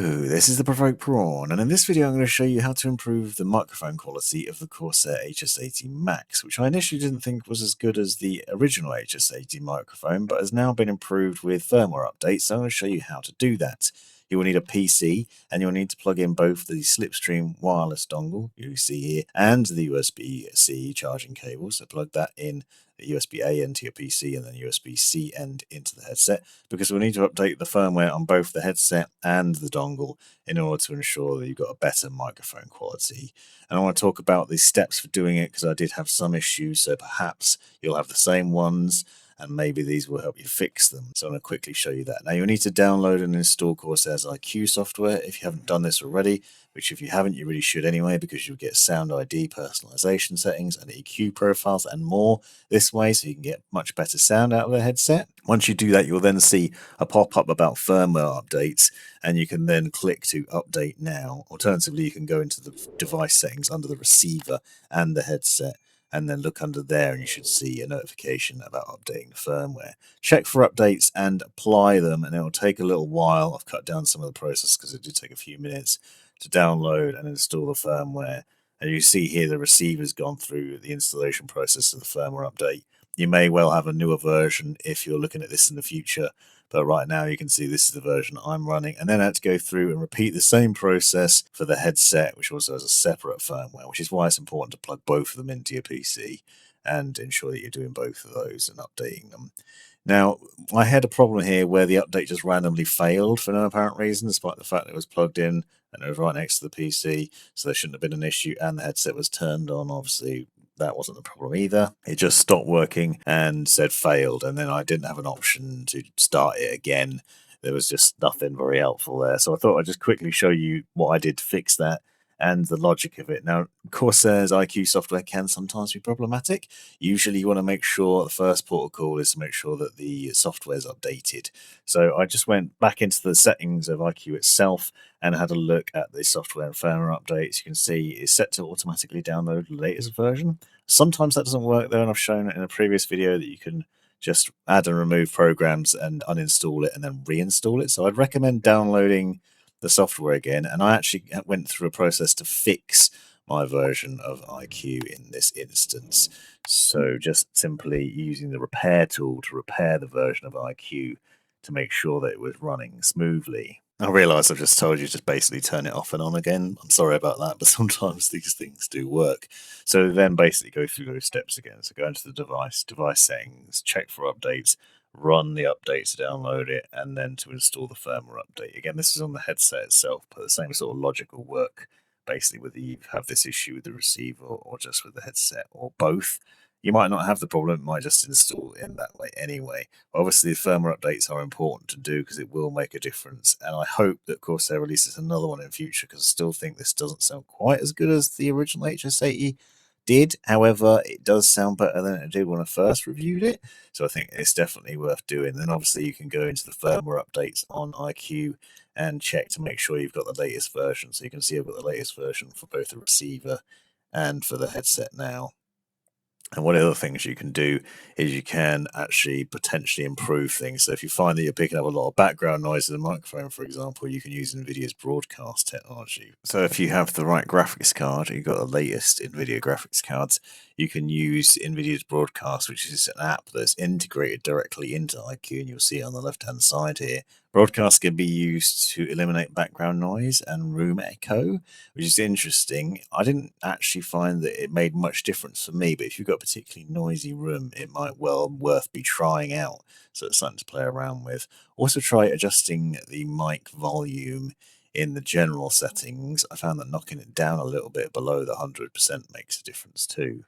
This is the Provoked Prawn, and in this video I'm going to show you how to improve the microphone quality of the Corsair HS80 Max, which I initially didn't think was as good as the original HS80 microphone, but has now been improved with firmware updates, so I'm going to show you how to do that. You will need a PC, and you'll need to plug in both the slipstream wireless dongle, you see here, and the USB-C charging cable, so plug that in the USB-A into your PC and then USB-C end into the headset, because we'll need to update the firmware on both the headset and the dongle in order to ensure that you've got a better microphone quality. And I want to talk about the steps for doing it because I did have some issues, so perhaps you'll have the same ones and maybe these will help you fix them. So I'm going to quickly show you that. Now you'll need to download and install Corsair's iCue software if you haven't done this already, which if you haven't, you really should anyway, because you'll get SoundID, personalisation settings, and EQ profiles and more this way, so you can get much better sound out of the headset. Once you do that, you'll then see a pop-up about firmware updates, and you can then click to update now. Alternatively, you can go into the device settings under the receiver and the headset, and then look under there and you should see a notification about updating the firmware. Check for updates and apply them, and it will take a little while. I've cut down some of the process because it did take a few minutes to download and install the firmware. And you see here the receiver's gone through the installation process of the firmware update. You may well have a newer version if you're looking at this in the future, but right now you can see this is the version I'm running, and then I had to go through and repeat the same process for the headset, which also has a separate firmware, which is why it's important to plug both of them into your PC and ensure that you're doing both of those and updating them. Now, I had a problem here where the update just randomly failed for no apparent reason, despite the fact that it was plugged in and it was right next to the PC, so there shouldn't have been an issue, and the headset was turned on. Obviously, that wasn't the problem either. It just stopped working and said failed, and then I didn't have an option to start it again. There was just nothing very helpful there, so I thought I'd just quickly show you what I did to fix that and the logic of it. Now, Corsair's iCue software can sometimes be problematic. Usually you want to make sure the first port of call is to make sure that the software is updated. So I just went back into the settings of iCue itself and had a look at the software and firmware updates. You can see it's set to automatically download the latest version. Sometimes that doesn't work though, and I've shown it in a previous video that you can just add and remove programs and uninstall it and then reinstall it. So I'd recommend downloading the software again, and I actually went through a process to fix my version of iCue in this instance. So just simply using the repair tool to repair the version of iCue to make sure that it was running smoothly. I realise I've just told you to basically turn it off and on again. I'm sorry about that, but sometimes these things do work. So then basically go through those steps again. So go into the device settings, check for updates, run the update to download it, and then to install the firmware update. Again, this is on the headset itself, but the same sort of logic will work basically whether you have this issue with the receiver or just with the headset or both. You might not have the problem, it might just install in that way anyway. Obviously, the firmware updates are important to do because it will make a difference, and I hope that Corsair releases another one in future because I still think this doesn't sound quite as good as the original HS80 did. However, it does sound better than it did when I first reviewed it, so I think it's definitely worth doing. Then obviously you can go into the firmware updates on iCue and check to make sure you've got the latest version. So you can see I've got the latest version for both the receiver and for the headset now. And one of the things you can do is you can actually potentially improve things. So if you find that you're picking up a lot of background noise in the microphone, for example, you can use Nvidia's Broadcast technology. So if you have the right graphics card, you've got the latest Nvidia graphics cards, you can use Nvidia's Broadcast, which is an app that's integrated directly into iCue, and you'll see it on the left-hand side here. Broadcast can be used to eliminate background noise and room echo, which is interesting. I didn't actually find that it made much difference for me, but if you've got a particularly noisy room, it might well worth be trying out. So it's something to play around with. Also try adjusting the mic volume in the general settings. I found that knocking it down a little bit below the 100% makes a difference too.